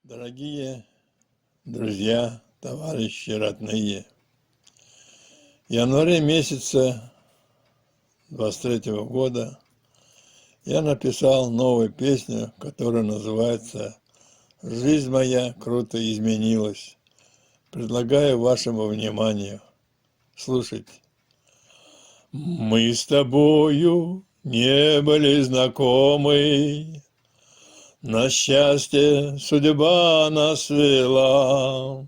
Дорогие друзья, товарищи родные, в январе месяце 23-го года я написал новую песню, которая называется «Жизнь моя круто изменилась». Предлагаю вашему вниманию. Слушайте. Мы с тобою не были знакомы, на счастье судьба нас свела.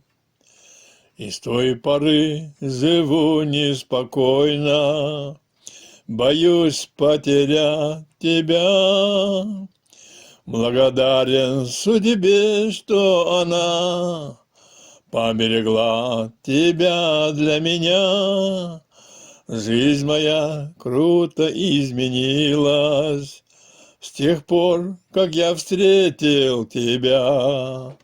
И с той поры живу неспокойно, боюсь потерять тебя. Благодарен судьбе, что она поберегла тебя для меня. Жизнь моя круто изменилась с тех пор, как я встретил тебя.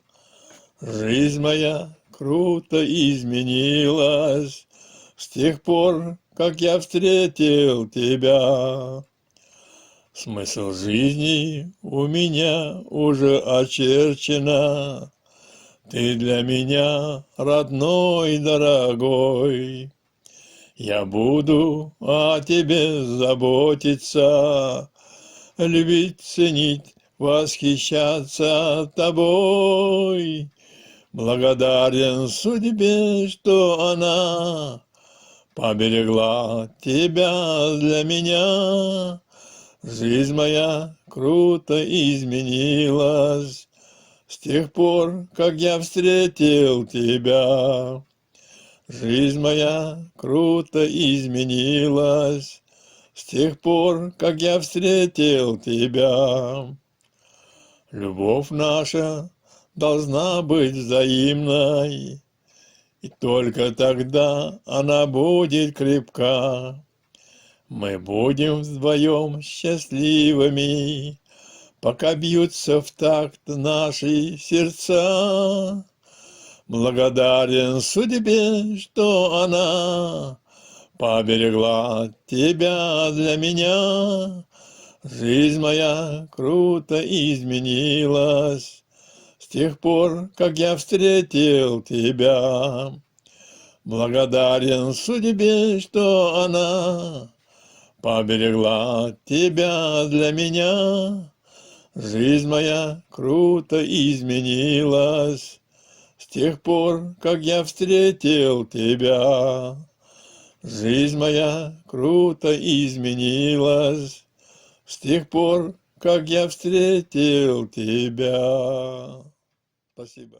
Жизнь моя круто изменилась с тех пор, как я встретил тебя. Смысл жизни у меня уже очерчена. Ты для меня родной, дорогой. Я буду о тебе заботиться, любить, ценить, восхищаться тобой. Благодарен судьбе, что она поберегла тебя для меня. Жизнь моя круто изменилась с тех пор, как я встретил тебя. Жизнь моя круто изменилась с тех пор, как я встретил тебя. Любовь наша должна быть взаимной, и только тогда она будет крепка. Мы будем вдвоем счастливыми, пока бьются в такт наши сердца. Благодарен судьбе, что она поберегла тебя для меня. Жизнь моя круто изменилась с тех пор, как я встретил тебя. Благодарен судьбе, что она поберегла тебя для меня. Жизнь моя круто изменилась с тех пор, как я встретил тебя. Жизнь моя круто изменилась с тех пор, как я встретил тебя. Спасибо.